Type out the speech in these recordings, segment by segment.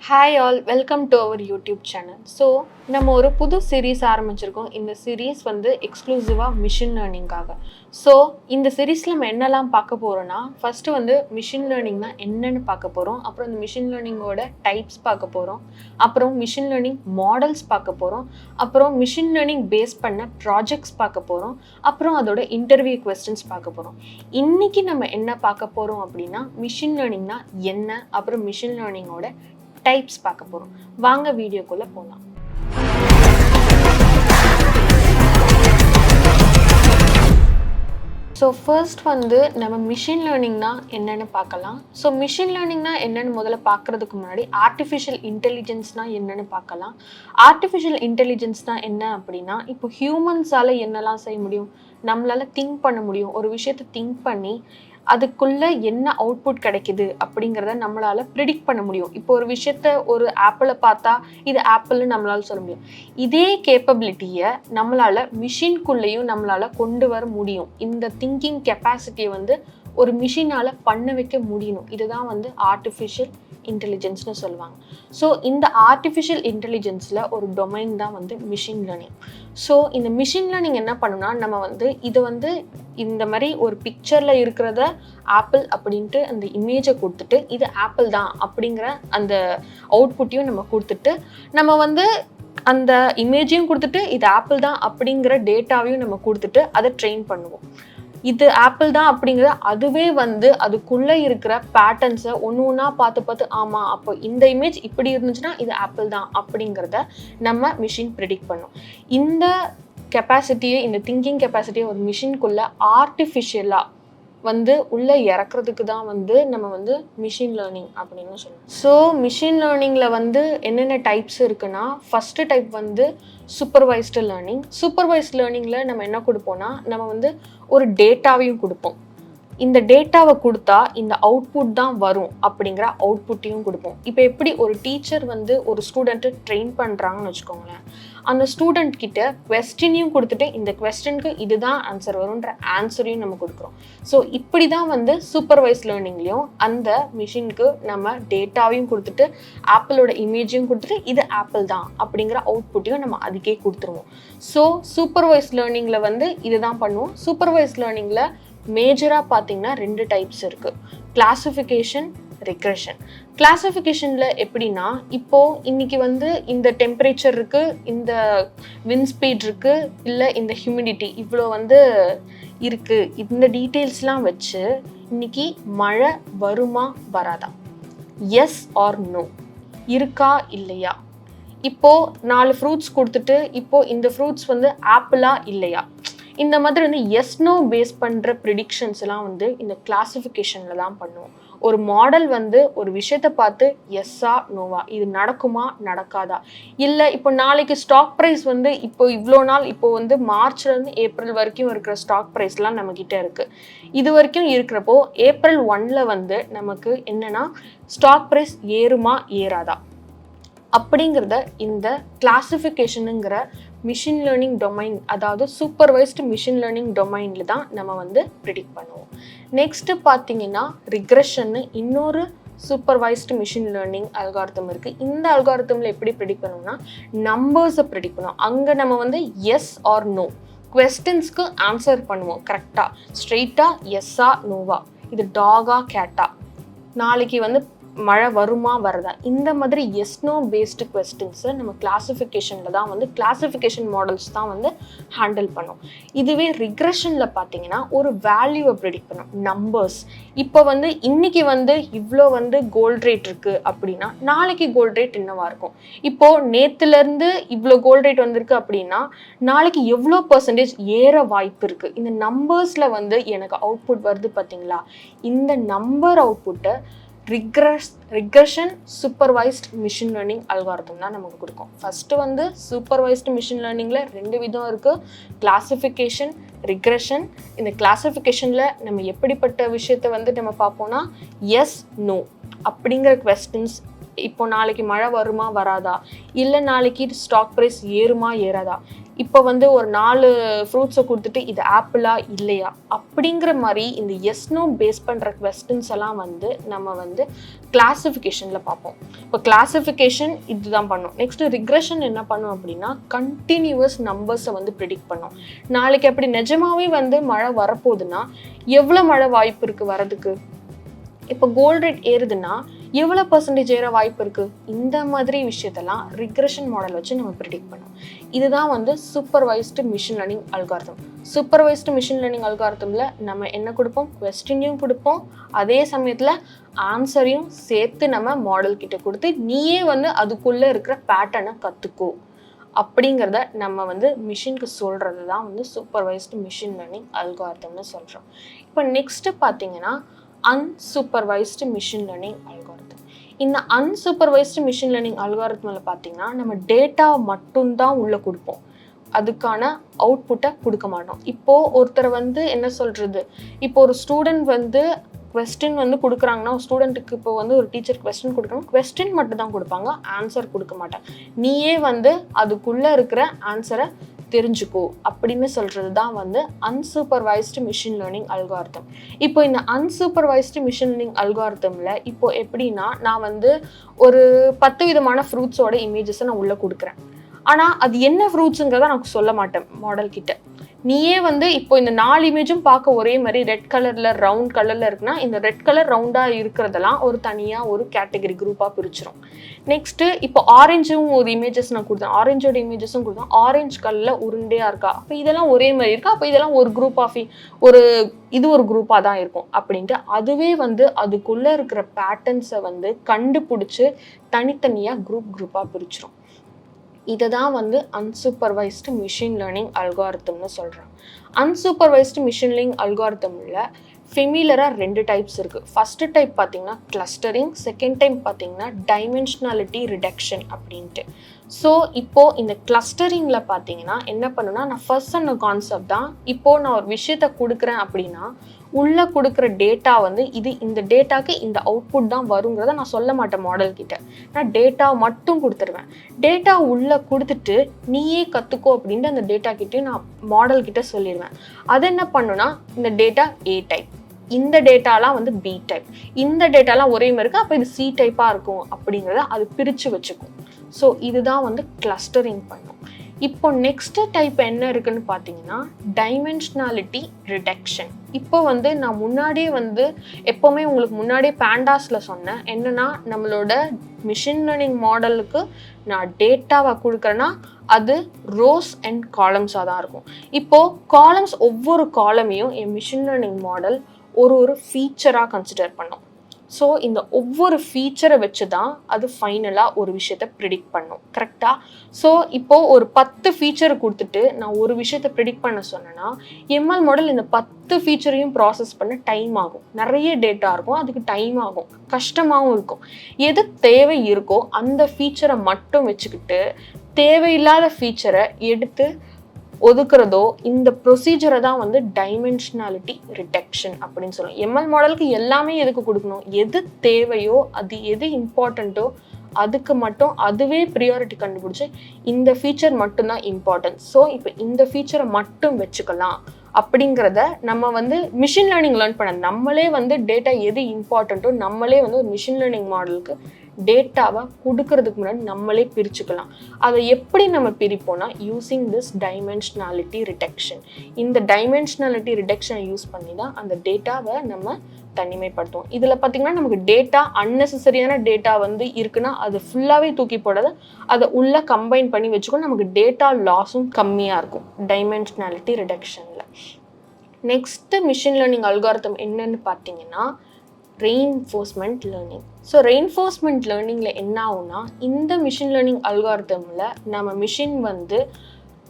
Hi all, welcome to our YouTube channel. So, நம்ம ஒரு புது சீரீஸ் ஆரம்பிச்சிருக்கோம். இந்த சீரீஸ் வந்து எக்ஸ்க்ளூசிவா மிஷின் லேர்னிங்காக. ஸோ இந்த சீரீஸில் நம்ம என்னெல்லாம் பார்க்க போகிறோம்னா, ஃபஸ்ட்டு வந்து மிஷின் லேர்னிங்னா என்னென்னு பார்க்க போகிறோம். அப்புறம் இந்த மிஷின் லேர்னிங்கோட டைப்ஸ் பார்க்க போகிறோம். அப்புறம் மிஷின் லேர்னிங் மாடல்ஸ் பார்க்க போகிறோம். அப்புறம் மிஷின் லேர்னிங் பேஸ் பண்ண ப்ராஜெக்ட்ஸ் பார்க்க போகிறோம். அப்புறம் அதோட இன்டர்வியூ கொஸ்டின்ஸ் பார்க்க போகிறோம். இன்றைக்கி நம்ம என்ன பார்க்க போகிறோம் அப்படின்னா, மிஷின் லேர்னிங்னா என்ன, அப்புறம் மிஷின் லேர்னிங்கோட டைப்ஸ் பார்க்க போகிறோம். வாங்க வீடியோக்குள்ளே போகலாம். ஸோ ஃபர்ஸ்ட் வந்து நம்ம மிஷின் லேர்னிங்னா என்னென்னு பார்க்கலாம். ஸோ மிஷின் லேர்னிங்னா என்னென்னு முதல்ல பார்க்குறதுக்கு முன்னாடி ஆர்டிஃபிஷியல் இன்டெலிஜென்ஸ்னால் என்னென்னு பார்க்கலாம். ஆர்டிஃபிஷியல் இன்டெலிஜென்ஸ்னால் என்ன அப்படின்னா, இப்போ ஹியூமன்ஸால் என்னெல்லாம் செய்ய முடியும், நம்மளால் திங்க் பண்ண முடியும். ஒரு விஷயத்தை திங்க் பண்ணி அதுக்குள்ளே என்ன அவுட்புட் கிடைக்குது அப்படிங்கிறத நம்மளால் ப்ரிடிக்ட் பண்ண முடியும். இப்போ ஒரு விஷயத்த ஒரு ஆப்பிளை பார்த்தா இது ஆப்பிள்னு நம்மளால் சொல்ல முடியும். இதே கேப்பபிலிட்டியை நம்மளால் மிஷின்குள்ளேயும் நம்மளால் கொண்டு வர முடியும். இந்த திங்கிங் கெப்பாசிட்டியை வந்து ஒரு மிஷினால் பண்ண வைக்க முடியணும். இதுதான் வந்து ஆர்டிஃபிஷியல் இன்டெலிஜென்ஸ்னு சொல்லுவாங்க. ஸோ இந்த ஆர்டிஃபிஷியல் இன்டெலிஜென்ஸில் ஒரு டொமைன் தான் வந்து மிஷின் லேர்னிங். ஸோ இந்த மிஷின் லேர்னிங் என்ன பண்ணுன்னா, நம்ம வந்து இதை வந்து இந்த மாதிரி ஒரு பிக்சரில் இருக்கிறத ஆப்பிள் அப்படின்ட்டு அந்த இமேஜை கொடுத்துட்டு இது ஆப்பிள் தான் அப்படிங்கிற அந்த அவுட்புட்டையும் நம்ம கொடுத்துட்டு, நம்ம வந்து அந்த இமேஜையும் கொடுத்துட்டு இது ஆப்பிள் தான் அப்படிங்கிற டேட்டாவையும் நம்ம கொடுத்துட்டு அதை ட்ரெயின் பண்ணுவோம். இது ஆப்பிள் தான் அப்படிங்கிற அதுவே வந்து அதுக்குள்ளே இருக்கிற பேட்டர்ன்ஸை ஒன்று ஒன்றா பார்த்து ஆமாம் அப்போ இந்த இமேஜ் இப்படி இருந்துச்சுன்னா இது ஆப்பிள் தான் அப்படிங்கிறத நம்ம மிஷின் ப்ரிடிக்ட் பண்ணும். இந்த கெப்பாசிட்டியை, இந்த திங்கிங் கெப்பாசிட்டியை ஒரு மிஷின்குள்ளே ஆர்டிஃபிஷியலாக வந்து உள்ளே இறக்குறதுக்கு தான் வந்து நம்ம வந்து மிஷின் லேர்னிங் அப்படின்னு சொல்லுவோம். ஸோ மிஷின் லேர்னிங்கில் வந்து என்னென்ன டைப்ஸ் இருக்குன்னா, ஃபஸ்ட்டு டைப் வந்து சூப்பர்வைஸ்டு லேர்னிங். சூப்பர்வைஸ்டு லேர்னிங்கில் நம்ம என்ன கொடுப்போம்னா, நம்ம வந்து ஒரு டேட்டாவையும் கொடுப்போம். இந்த டேட்டாவை கொடுத்தா இந்த அவுட்புட் தான் வரும் அப்படிங்கிற அவுட்புட்டையும் கொடுப்போம். இப்போ எப்படி ஒரு டீச்சர் வந்து ஒரு ஸ்டூடெண்ட்டை ட்ரெயின் பண்ணுறாங்கன்னு வச்சுக்கோங்களேன், அந்த ஸ்டூடெண்ட் கிட்ட குவெஸ்டினையும் கொடுத்துட்டு இந்த குவெஸ்டனுக்கு இதுதான் ஆன்சர் வரும்ன்ற ஆன்சரையும் நம்ம கொடுக்குறோம். ஸோ இப்படி தான் வந்து சூப்பர்வைஸ் லேர்னிங்லேயும் அந்த மிஷினுக்கு நம்ம டேட்டாவையும் கொடுத்துட்டு ஆப்பிளோட இமேஜையும் கொடுத்துட்டு இது ஆப்பிள் தான் அப்படிங்கிற அவுட்புட்டையும் நம்ம அதுக்கே கொடுத்துருவோம். ஸோ சூப்பர்வைஸ் லேர்னிங்கில் வந்து இதுதான் பண்ணுவோம். சூப்பர்வைஸ் லேர்னிங்கில் மேஜராக பார்த்தீங்கன்னா 2 டைப்ஸ் இருக்குது, கிளாசிஃபிகேஷன், ரிக்ரெஷன். கிளாசிஃபிகேஷனில் எப்படின்னா, இப்போது இன்றைக்கி வந்து இந்த டெம்பரேச்சர் இருக்குது, இந்த விண்ட் ஸ்பீட் இருக்குது, இல்லை இந்த ஹியூமிடிட்டி இவ்வளோ வந்து இருக்குது, இந்த டீட்டெயில்ஸ்லாம் வச்சு இன்றைக்கி மழை வருமா வராதா, எஸ் ஆர் நோ, இருக்கா இல்லையா, இப்போது 4 ஃப்ரூட்ஸ் கொடுத்துட்டு இப்போது இந்த ஃப்ரூட்ஸ் வந்து ஆப்பிளா இல்லையா, இந்த மாதிரி வந்து எஸ் நோ பேஸ் பண்ணுற ப்ரிடிக்ஷன்ஸ் எல்லாம் வந்து இந்த கிளாசிஃபிகேஷனில் தான் பண்ணுவோம். ஒரு மாடல் வந்து ஒரு விஷயத்தை பார்த்து எஸ்ஸா நோவா, இது நடக்குமா நடக்காதா, இல்லை இப்போ நாளைக்கு ஸ்டாக் ப்ரைஸ் வந்து இப்போ இவ்வளோ நாள் இப்போ வந்து மார்ச்லேருந்து ஏப்ரல் வரைக்கும் இருக்கிற ஸ்டாக் ப்ரைஸ்லாம் நம்மக்கிட்ட இருக்குது. இது வரைக்கும் இருக்கிறப்போ ஏப்ரல் 1 வந்து நமக்கு என்னென்னா ஸ்டாக் ப்ரைஸ் ஏறுமா ஏறாதா அப்படிங்கிறத இந்த கிளாசிஃபிகேஷனுங்கிற மிஷின் லேர்னிங் டொமைன், அதாவது சூப்பர்வைஸ்டு மிஷின் லேர்னிங் டொமைனில் தான் நம்ம வந்து ப்ரிடிக்ட் பண்ணுவோம். நெக்ஸ்ட்டு பார்த்தீங்கன்னா ரிக்ரெஷன்னு இன்னொரு சூப்பர்வைஸ்டு மிஷின் லேர்னிங் அல்காரிதம் இருக்குது. இந்த அல்காரிதமில் எப்படி ப்ரிடிக்ட் பண்ணுவோம்னா, நம்பர்ஸை ப்ரிடிக்ட் பண்ணுவோம். அங்கே நம்ம வந்து எஸ் ஆர் நோ குவெஸ்டன்ஸ்க்கு ஆன்சர் பண்ணுவோம் கரெக்டாக, ஸ்ட்ரெயிட்டாக எஸ்ஸா நோவா, இது டாகா கேட்டா, நாளைக்கு வந்து மழை வருமா வரதா, இந்த மாதிரி எஸ் நோ பேஸ்டு குவெஸ்டின்ஸை நம்ம கிளாசிஃபிகேஷனில் தான் வந்து கிளாசிஃபிகேஷன் மாடல்ஸ் தான் வந்து ஹேண்டில் பண்ணும். இதுவே ரிக்ரெஷனில் பார்த்தீங்கன்னா ஒரு வேல்யூவை ப்ரெடிக்ட் பண்ணும், நம்பர்ஸ். இப்போ வந்து இன்றைக்கி வந்து இவ்வளோ வந்து கோல்ட் ரேட் இருக்குது அப்படின்னா நாளைக்கு கோல்ட் ரேட் என்னவா இருக்கும், இப்போது நேற்றுலேருந்து இவ்வளோ கோல்ட் ரேட் வந்திருக்கு அப்படின்னா நாளைக்கு எவ்வளோ பர்சன்டேஜ் ஏற வாய்ப்பு இருக்குது. இந்த நம்பர்ஸில் வந்து எனக்கு அவுட்புட் வருது பார்த்தீங்களா, இந்த நம்பர் அவுட்புட்டை regression supervised machine learning algorithm தான் நமக்கு கொடுக்கும். ஃபஸ்ட்டு வந்து சூப்பர்வைஸ்டு மிஷின் லேர்னிங்கில் 2 விதம் இருக்குது, கிளாசிஃபிகேஷன், ரிக்ரெஷன். இந்த கிளாசிஃபிகேஷனில் நம்ம எப்படிப்பட்ட விஷயத்தை வந்து நம்ம பார்ப்போம்னா, எஸ் நோ அப்படிங்கிற குவெஸ்டின்ஸ், இப்போ நாளைக்கு மழை வருமா வராதா, இல்லை நாளைக்கு ஸ்டாக் ப்ரைஸ் ஏறுமா ஏறாதா, இப்போ வந்து ஒரு 4 ஃப்ரூட்ஸை கொடுத்துட்டு இது ஆப்பிளா இல்லையா அப்படிங்கிற மாதிரி இந்த எஸ் நோ பேஸ் பண்ணுற கொஸ்டின்ஸ் எல்லாம் வந்து நம்ம வந்து கிளாசிஃபிகேஷனில் பார்ப்போம். இப்போ கிளாசிஃபிகேஷன் இதுதான் பண்ணும். நெக்ஸ்ட் ரிக்ரெஷன் என்ன பண்ணும் அப்படின்னா கண்டினியூவஸ் நம்பர்ஸை வந்து ப்ரிடிக்ட் பண்ணும். நாளைக்கு அப்படி நிஜமாவே வந்து மழை வரப்போகுதுன்னா எவ்வளோ மழை வாய்ப்பு இருக்குது வரதுக்கு, இப்போ கோல்ட் ரேட் ஏறுதுன்னா எவ்வளோ பர்சன்டேஜ் ஏற வாய்ப்பு இருக்குது, இந்த மாதிரி விஷயத்தெல்லாம் ரிக்ரெஷன் மாடல் வச்சு நம்ம ப்ரிடிக்ட் பண்ணோம். இதுதான் வந்து supervised machine learning algorithm. Supervised machine learning அல்காரிதமில் நம்ம என்ன கொடுப்போம், கொஸ்டினையும் கொடுப்போம், அதே சமயத்தில் ஆன்சரையும் சேர்த்து நம்ம மாடல் கிட்ட கொடுத்து நீயே வந்து அதுக்குள்ளே இருக்கிற பேட்டர்னை கற்றுக்கோ அப்படிங்கிறத நம்ம வந்து மிஷினுக்கு சொல்கிறது தான் வந்து சூப்பர்வைஸ்டு மிஷின் லேர்னிங் அல்காரிதம்னு சொல்கிறோம். இப்போ நெக்ஸ்ட்டு பார்த்தீங்கன்னா அன்சூப்பர்வைஸ்டு மிஷின் லேர்னிங் அல்காரிதம். இந்த அன்சூப்பர்வைஸ்டு மிஷின் லேர்னிங் அல்காரிதமில் பார்த்தீங்கன்னா நம்ம டேட்டா மட்டும்தான் உள்ளே கொடுப்போம், அதுக்கான அவுட்புட்டை கொடுக்க மாட்டோம். இப்போது ஒருத்தர் வந்து என்ன சொல்கிறது, இப்போ ஒரு ஸ்டூடெண்ட் வந்து கொஸ்டின் வந்து கொடுக்குறாங்கன்னா ஸ்டூடெண்ட்டுக்கு இப்போ வந்து ஒரு டீச்சர் கொஸ்டின் கொடுக்குறாங்க, கொஸ்டின் மட்டும் தான் கொடுப்பாங்க, ஆன்சர் கொடுக்க மாட்டாங்க. நீயே வந்து அதுக்குள்ளே இருக்கிற ஆன்சரை தெரிஞ்சுக்கோ அப்படின்னு சொல்கிறது தான் வந்து அன்சூப்பர்வைஸ்டு மிஷின் லேர்னிங் அல்காரிதம். இப்போ இந்த அன்சூப்பர்வைஸ்டு மிஷின் லேர்னிங் அல்காரிதமில் இப்போ எப்படின்னா நான் வந்து ஒரு 10 விதமான ஃப்ரூட்ஸோட இமேஜஸை நான் உள்ளே கொடுக்குறேன். ஆனால் அது என்ன ஃப்ரூட்ஸுங்கிறத நான் சொல்ல மாட்டேன் மாடல் கிட்ட. நீயே வந்து இப்போ இந்த 4 இமேஜும் பார்க்க ஒரே மாதிரி ரெட் கலரில் ரவுண்ட் கலரில் இருக்குன்னா இந்த ரெட் கலர் ரவுண்டாக இருக்கிறதெல்லாம் ஒரு தனியாக ஒரு கேட்டகரி குரூப்பாக பிரிச்சிரும். நெக்ஸ்ட்டு இப்போ ஆரஞ்சும் ஒரு இமேஜஸ் நான் கொடுத்தேன், ஆரஞ்சோட இமேஜஸும் கொடுத்தேன், ஆரஞ்சு கலரில் உருண்டையாக இருக்கா, அப்போ இதெல்லாம் ஒரே மாதிரி இருக்கா, அப்போ இதெல்லாம் ஒரு குரூப் ஆஃப் இது ஒரு குரூப்பாக தான் இருக்கும் அப்படின்ட்டு அதுவே வந்து அதுக்குள்ளே இருக்கிற பேட்டர்ன்ஸை வந்து கண்டுபிடிச்சி தனித்தனியாக குரூப்பாக பிரிச்சிரும். இதை தான் வந்து அன்சூப்பர்வைஸ்டு மிஷின் லேர்னிங் அல்காரிதம்னு சொல்கிறேன். அன்சூப்பர்வைஸ்டு மிஷின் லேர்னிங் அல்காரிதமில் ஃபெமிலியராக 2 டைப்ஸ் இருக்குது. ஃபஸ்ட்டு டைப் பார்த்தீங்கன்னா கிளஸ்டரிங், செகண்ட் டைப் பார்த்தீங்கன்னா டைமென்ஷனாலிட்டி ரிடக்ஷன் அப்படின்ட்டு. ஸோ இப்போது இந்த கிளஸ்டரிங்கில் பார்த்தீங்கன்னா என்ன பண்ணுன்னா நான் ஃபர்ஸ்ட் சொன்ன கான்செப்ட் தான். இப்போது நான் ஒரு விஷயத்தை கொடுக்குறேன் அப்படின்னா உள்ளே கொடுக்குற டேட்டா வந்து இந்த டேட்டாக்கு இந்த அவுட்புட் தான் வருங்கிறத நான் சொல்ல மாட்டேன் மாடல் கிட்ட. நான் டேட்டா மட்டும் கொடுத்துருவேன். டேட்டா உள்ளே கொடுத்துட்டு நீயே கற்றுக்கோ அப்படின்ட்டு அந்த டேட்டா கிட்டே நான் மாடல் கிட்ட சொல்லிடுவேன். அது என்ன பண்ணுன்னா இந்த டேட்டா ஏ டைப், இந்த டேட்டாலாம் வந்து பி டைப், இந்த டேட்டாலாம் ஒரே மாதிரி இருக்குது, அப்போ இது சி டைப்பாக இருக்கும் அப்படிங்கிறத அது பிரித்து வச்சுக்கும். ஸோ இதுதான் வந்து கிளஸ்டரிங் பண்ணும். இப்போ நெக்ஸ்ட் டைப் என்ன இருக்குன்னு பார்த்தீங்கன்னா டைமென்ஷனாலிட்டி ரிடக்ஷன். இப்போ வந்து நான் முன்னாடியே வந்து எப்போவுமே உங்களுக்கு முன்னாடியே பேண்டாஸில் சொன்னேன் என்னன்னா நம்மளோட மிஷின் லேர்னிங் மாடலுக்கு நான் டேட்டாவை கொடுக்குறேன்னா அது ரோஸ் அண்ட் காலம்ஸாக தான் இருக்கும். இப்போது காலம்ஸ் ஒவ்வொரு காலமையும் என் மிஷின் லேர்னிங் மாடல் ஒரு ஃபீச்சராக கன்சிடர் பண்ணும். ஸோ இந்த ஒவ்வொரு ஃபீச்சரை வச்சு தான் அது ஃபைனலாக ஒரு விஷயத்தை ப்ரிடிக்ட் பண்ணும், கரெக்டாக? ஸோ இப்போது ஒரு 10 ஃபீச்சர் கொடுத்துட்டு நான் ஒரு விஷயத்தை ப்ரிடிக்ட் பண்ண சொன்னேன்னா எம்எல் மாடல் இந்த 10 ஃபீச்சரையும் ப்ராசஸ் பண்ண டைம் ஆகும், நிறைய டேட்டா இருக்கும், அதுக்கு டைம் ஆகும், கஷ்டமாகவும் இருக்கும். எது தேவை இருக்கோ அந்த ஃபீச்சரை மட்டும் வச்சுக்கிட்டு தேவையில்லாத ஃபீச்சரை எடுத்து ஒதுக்குறதோ இந்த ப்ரொசீஜரை தான் வந்து டைமென்ஷனாலிட்டி ரிடக்ஷன் அப்படின்னு சொல்லுவோம். எம்எல் மாடலுக்கு எல்லாமே எதுக்கு கொடுக்கணும், எது தேவையோ அது எது இம்பார்ட்டண்ட்டோ அதுக்கு மட்டும் அதுவே ப்ரியாரிட்டி கண்டுபிடிச்சி இந்த ஃபீச்சர் மட்டும்தான் இம்பார்ட்டன்ட், ஸோ இப்போ இந்த ஃபீச்சரை மட்டும் வச்சுக்கலாம் அப்படிங்கிறத நம்ம வந்து மிஷின் லேர்னிங் லேர்ன் பண்ண நம்மளே வந்து டேட்டா எது இம்பார்ட்டண்ட்டோ நம்மளே வந்து ஒரு மிஷின் லேர்னிங் மாடலுக்கு டேட்டாவை கொடுக்கறதுக்கு முன்னாடி நம்மளே பிரிச்சுக்கலாம். அதை எப்படி நம்ம பிரிப்போம்னா யூஸிங் திஸ் டைமென்ஷனாலிட்டி ரிடக்ஷன். இந்த டைமென்ஷனாலிட்டி ரிடக்ஷனை யூஸ் பண்ணி தான் அந்த டேட்டாவை நம்ம தனிமைப்படுத்துவோம். இதில் பார்த்தீங்கன்னா நமக்கு டேட்டா அன்னெசரியான டேட்டா வந்து இருக்குன்னா அது ஃபுல்லாகவே தூக்கி போடாத அதை உள்ளே கம்பைன் பண்ணி வச்சுக்கணும், நமக்கு டேட்டா லாஸும் கம்மியாக இருக்கும் டைமென்ஷனாலிட்டி ரிடக்ஷனில். நெக்ஸ்ட்டு மிஷின் லேர்னிங் அல்காரிதம் என்னன்னு பார்த்தீங்கன்னா ரெயின்ஃபோர்ஸ்மெண்ட் லேர்னிங். ஸோ ரெயின்ஃபோர்ஸ்மெண்ட் லேர்னிங்கில் என்ன ஆகும்னா இந்த மிஷின் லேர்னிங் அல்காரிதமில் நம்ம மிஷின் வந்து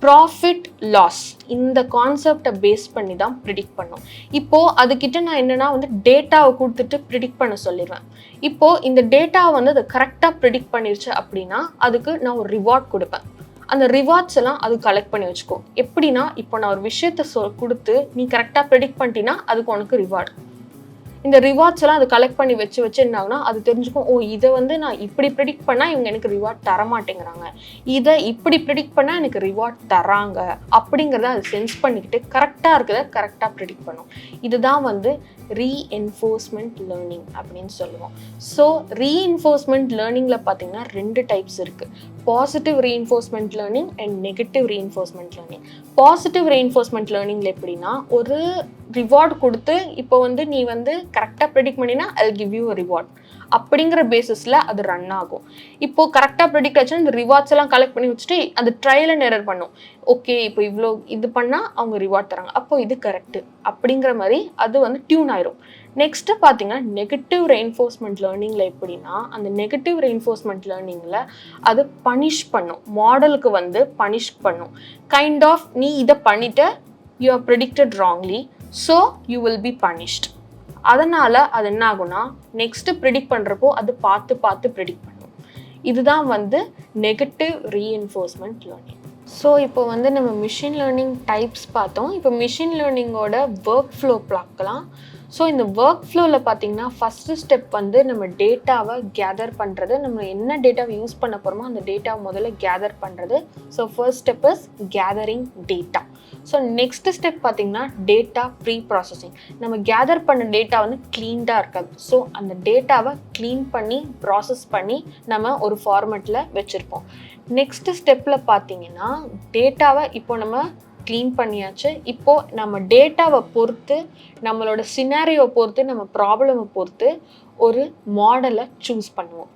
ப்ராஃபிட் லாஸ் இந்த கான்செப்டை பேஸ் பண்ணி தான் ப்ரிடிக்ட் பண்ணும். இப்போது அதுக்கிட்ட நான் என்னென்னா வந்து டேட்டாவை கொடுத்துட்டு ப்ரிடிக்ட் பண்ண சொல்லிடுவேன். இப்போது இந்த டேட்டாவை வந்து அதை கரெக்டாக ப்ரிடிக்ட் பண்ணிருச்சு அப்படின்னா அதுக்கு நான் ஒரு ரிவார்ட் கொடுப்பேன். அந்த ரிவார்ட்ஸ் எல்லாம் அது கலெக்ட் பண்ணி வச்சுக்கோ. எப்படின்னா இப்போ நான் ஒரு விஷயத்த கொடுத்து நீ கரெக்டாக ப்ரிடிக்ட் பண்ணிட்டீங்கன்னா அதுக்கு உனக்கு ரிவார்டு. இந்த ரிவார்ட்ஸ் எல்லாம் அது கலெக்ட் பண்ணி வச்சு என்ன ஆகுனா அது தெரிஞ்சுக்கும், ஓ இதை வந்து நான் இப்படி ப்ரிடிக்ட் பண்ணால் இவங்க எனக்கு ரிவார்ட் தர மாட்டேங்கிறாங்க, இதை இப்படி ப்ரிடிக்ட் பண்ணால் எனக்கு ரிவார்ட் தராங்க அப்படிங்கிறத அது சென்ஸ் பண்ணிக்கிட்டு கரெக்டாக இருக்கிறத கரெக்டாக ப்ரிடிக்ட் பண்ணும். இதுதான் வந்து ரீஎன்ஃபோர்ஸ்மெண்ட் லேர்னிங் அப்படின்னு சொல்லுவோம். ஸோ ரீஎன்ஃபோர்ஸ்மெண்ட் லேர்னிங்கில் பார்த்தீங்கன்னா 2 டைப்ஸ் இருக்குது. Positive reinforcement learning and negative reinforcement learning. Positive reinforcement லேர்னிங்கில் எப்படின்னா, ஒரு ரிவார்டு கொடுத்து இப்போ வந்து நீ வந்து கரெக்டாக ப்ரெடிக்ட் பண்ணினா I will give you a reward அப்படிங்கிற பேசிஸில் அது ரன் ஆகும். இப்போது கரெக்டாக ப்ரெடிக்ட் ஆச்சுன்னா இந்த ரிவார்ட்ஸ் எல்லாம் கலெக்ட் பண்ணி வச்சுட்டு அது ட்ரையல் அண்ட் எரர் பண்ணும். ஓகே இப்போ இவ்வளோ இது பண்ணால் அவங்க ரிவார்ட் தராங்க, அப்போ இது கரெக்டு அப்படிங்கிற மாதிரி அது வந்து டியூன் ஆயிரும். நெக்ஸ்ட்டு பார்த்தீங்கன்னா நெகட்டிவ் ரெயின்ஃபோர்ஸ்மெண்ட் லேர்னிங்கில் எப்படின்னா, அந்த நெகட்டிவ் ரெயின்ஃபோர்ஸ்மெண்ட் லேர்னிங்கில் அது பனிஷ் பண்ணும், மாடலுக்கு வந்து பனிஷ் பண்ணும். கைண்ட் ஆஃப் நீ இதை பண்ணிட்ட, you are predicted wrongly, so you will be punished. அதனால் அது என்ன ஆகும்னா நெக்ஸ்ட்டு ப்ரிடிக்ட் பண்ணுறப்போ அது பார்த்து ப்ரிடிக்ட் பண்ணும். இதுதான் வந்து நெகட்டிவ் ரீஎன்ஃபோர்ஸ்மெண்ட் லேர்னிங். ஸோ இப்போ வந்து நம்ம மிஷின் லேர்னிங் டைப்ஸ் பார்த்தோம். இப்போ மிஷின் லேர்னிங்கோட ஒர்க் ஃப்ளோ பார்க்கலாம். ஸோ இந்த ஒர்க் ஃப்ளோவில் பார்த்தீங்கன்னா ஃபஸ்ட்டு ஸ்டெப் வந்து நம்ம டேட்டாவை கேதர் பண்ணுறது. நம்ம என்ன டேட்டாவை யூஸ் பண்ண போகிறோமோ அந்த டேட்டாவை முதல்ல கேதர் பண்ணுறது. So first step is gathering data. So next step பார்த்தீங்கன்னா டேட்டா ப்ரீ ப்ராசஸிங். நம்ம கேதர் பண்ண டேட்டா வந்து க்ளீன்டாக இருக்காது. ஸோ அந்த டேட்டாவை க்ளீன் பண்ணி ப்ராசஸ் பண்ணி நம்ம ஒரு ஃபார்மேட்டில் வச்சுருப்போம். நெக்ஸ்ட் ஸ்டெப்பில் பார்த்தீங்கன்னா டேட்டாவை இப்போ நம்ம க்ளீன் பண்ணியாச்சு. இப்போது நம்ம டேட்டாவை பொறுத்து, நம்மளோட சினாரியோ பொறுத்து, நம்ம ப்ராப்ளமை பொறுத்து ஒரு மாடலை சூஸ் பண்ணுவோம்.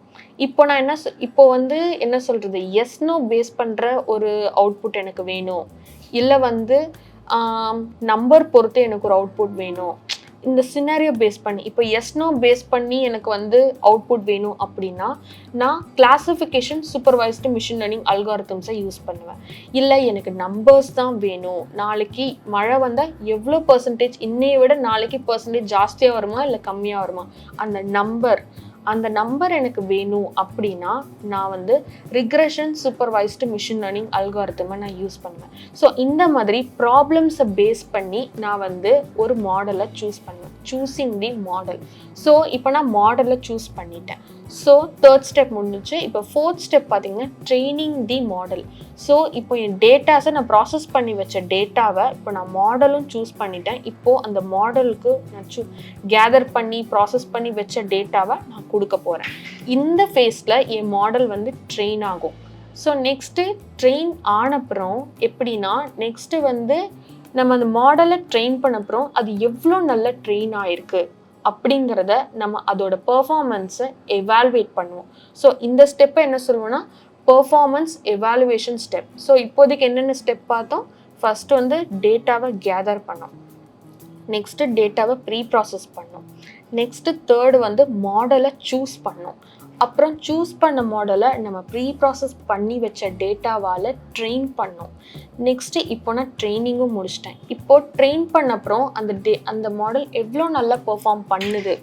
இப்போ நான் இப்போ வந்து என்ன சொல்கிறது, எஸ் நோ பேஸ் பண்ணுற ஒரு அவுட்புட் எனக்கு வேணும், இல்லை வந்து நம்பர் பொறுத்து எனக்கு ஒரு அவுட்புட் வேணும். இந்த சினாரியோ பேஸ் பண்ணி இப்போ எஸ் நோ பேஸ் பண்ணி எனக்கு வந்து அவுட்புட் வேணும் அப்படின்னா நான் கிளாசிஃபிகேஷன் சூப்பர்வைஸ்டு மிஷின் லேர்னிங் அல்காரிதம்ஸை யூஸ் பண்ணுவேன். இல்லை எனக்கு நம்பர்ஸ் தான் வேணும், நாளைக்கு மழை வந்தால் எவ்வளோ பர்சன்டேஜ், இன்னையை விட நாளைக்கு பர்சன்டேஜ் ஜாஸ்தியாக வருமா இல்லை கம்மியாக வருமா, அந்த நம்பர் எனக்கு வேணும் அப்படின்னா நான் வந்து ரிக்ரெஷன் சூப்பர்வைஸ்டு மிஷின் லேர்னிங் அல்காரிதமை நான் யூஸ் பண்ணுவேன். ஸோ இந்த மாதிரி ப்ராப்ளம்ஸை பேஸ் பண்ணி நான் வந்து ஒரு மாடலை சூஸ் பண்ணுவேன். சூஸிங் தி மாடல். ஸோ இப்போ நான் மாடலை சூஸ் பண்ணிட்டேன். ஸோ தேர்ட் ஸ்டெப் முடிஞ்சிச்சு. இப்போ ஃபோர்த் ஸ்டெப் பார்த்தீங்கன்னா ட்ரெயினிங் தி மாடல். ஸோ இப்போ என் டேட்டாஸை நான் ப்ராசஸ் பண்ணி வச்ச டேட்டாவை இப்போ நான் மாடலும் சூஸ் பண்ணிட்டேன். இப்போது அந்த மாடலுக்கு நான் கேதர் பண்ணி ப்ராசஸ் பண்ணி வச்ச டேட்டாவை நான் கொடுக்க போகிறேன். இந்த ஃபேஸில் என் மாடல் வந்து ட்ரெயின் ஆகும். ஸோ நெக்ஸ்ட்டு ட்ரெயின் ஆனப்புறம் எப்படின்னா, நெக்ஸ்ட்டு வந்து நம்ம அந்த மாடலை ட்ரெயின் பண்ணப்புறம் அது எவ்வளோ நல்ல ட்ரெயின் ஆகிருக்கு அப்படிங்கிறத நம்ம அதோட பெர்ஃபார்மன்ஸை எவாலுவேட் பண்ணுவோம். ஸோ இந்த ஸ்டெப்பை என்ன சொல்லுவோம்னா பெர்ஃபார்மன்ஸ் எவாலுவேஷன் ஸ்டெப். ஸோ இப்போதைக்கு என்னென்ன ஸ்டெப் பார்த்தோம், ஃபஸ்ட்டு வந்து டேட்டாவை கேதர் பண்ணோம், நெக்ஸ்ட்டு டேட்டாவை ப்ரீ ப்ராசஸ் பண்ணோம், நெக்ஸ்ட்டு தேர்டு வந்து மாடலை சூஸ் பண்ணோம், அப்புறம் சூஸ் பண்ண மாடலை நம்ம ப்ரீ ப்ராசஸ் பண்ணி வச்ச டேட்டாவால் ட்ரெயின் பண்ணோம். நெக்ஸ்ட்டு இப்போ நான் ட்ரெயினிங்கும் முடிச்சிட்டேன். இப்போது ட்ரெயின் பண்ண அப்புறம் அந்த மாடல் எவ்வளோ நல்லா பெர்ஃபார்ம் பண்ணுது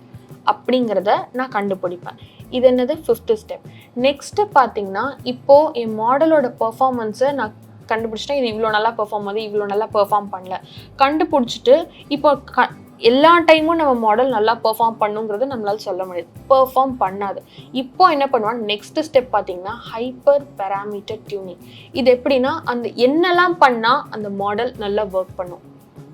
அப்படிங்கிறத நான் கண்டுபிடிப்பேன். இது என்னது ஃபிஃப்த்து ஸ்டெப். நெக்ஸ்ட்டு பார்த்தீங்கன்னா இப்போது என் மாடலோட பெர்ஃபார்மன்ஸை நான் கண்டுபிடிச்சிட்டேன். இது இவ்வளோ நல்லா பெர்ஃபார்ம் ஆகுது, இவ்வளோ நல்லா பெர்ஃபார்ம் பண்ணல கண்டுபிடிச்சிட்டு இப்போ எல்லா டைமும் நம்ம மாடல் நல்லா பெர்ஃபார்ம் பண்ணுங்கிறது நம்மளால சொல்ல முடியாது, பெர்ஃபார்ம் பண்ணாது. இப்போ என்ன பண்ணுவாங்க, நெக்ஸ்ட் ஸ்டெப் பார்த்தீங்கன்னா ஹைப்பர் பேராமீட்டர் டியூனிங். இது எப்படின்னா அந்த என்னெல்லாம் பண்ணால் அந்த மாடல் நல்லா ஒர்க் பண்ணும்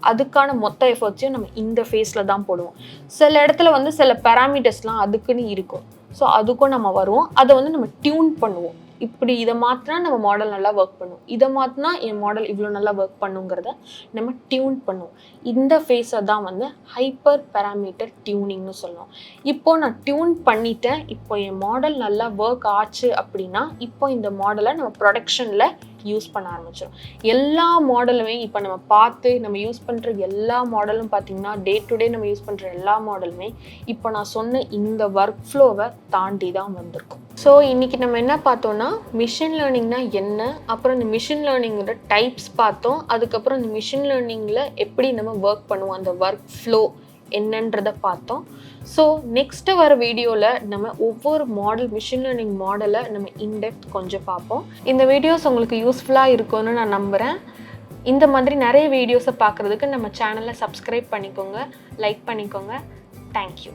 அதுக்கான மொத்த எஃபர்ட்ஸையும் நம்ம இந்த ஃபேஸில் தான் போடுவோம். சில இடத்துல வந்து சில பேராமீட்டர்ஸ்லாம் அதுக்குன்னு இருக்கும். ஸோ அதுக்கும் நம்ம வருவோம், அதை வந்து நம்ம டியூன் பண்ணுவோம். இப்படி இதை மாற்றினா நம்ம மாடல் நல்லா ஒர்க் பண்ணும், இதை மாற்றினா என் மாடல் இவ்வளோ நல்லா ஒர்க் பண்ணுங்கிறத நம்ம டியூன் பண்ணுவோம். இந்த ஃபேஸை தான் வந்து ஹைப்பர் பேராமீட்டர் டியூனிங்னு சொல்லுவோம். இப்போது நான் டியூன் பண்ணிட்டேன், இப்போ என் மாடல் நல்லா ஒர்க் ஆச்சு அப்படின்னா இப்போ இந்த மாடலை நம்ம ப்ரொடக்ஷனில் யூஸ் பண்ண ஆரம்பிச்சிடும். எல்லா மாடலுமே இப்போ நம்ம பார்த்து நம்ம யூஸ் பண்ணுற எல்லா மாடலும் பார்த்திங்கன்னா டே டு டே நம்ம யூஸ் பண்ணுற எல்லா மாடலுமே இப்போ நான் சொன்ன இந்த ஒர்க் ஃப்ளோவை தாண்டி தான் வந்திருக்கும். ஸோ இன்றைக்கி நம்ம என்ன பார்த்தோன்னா மிஷின் லேர்னிங்னா என்ன, அப்புறம் இந்த மிஷின் லேர்னிங்கோட டைப்ஸ் பார்த்தோம், அதுக்கப்புறம் இந்த மிஷின் லேர்னிங்கில் எப்படி நம்ம ஒர்க் பண்ணுவோம், அந்த ஒர்க் ஃப்ளோ என்னன்றதை பார்த்தோம். ஸோ நெக்ஸ்ட்டு வர வீடியோவில் நம்ம ஒவ்வொரு மிஷின் லேர்னிங் மாடலை நம்ம இன்டெப்த் கொஞ்சம் பார்ப்போம். இந்த வீடியோஸ் உங்களுக்கு யூஸ்ஃபுல்லாக இருக்கும்னு நான் நம்புகிறேன். இந்த மாதிரி நிறைய வீடியோஸை பார்க்குறதுக்கு நம்ம சேனலை சப்ஸ்கிரைப் பண்ணிக்கோங்க, லைக் பண்ணிக்கோங்க. தேங்க்யூ.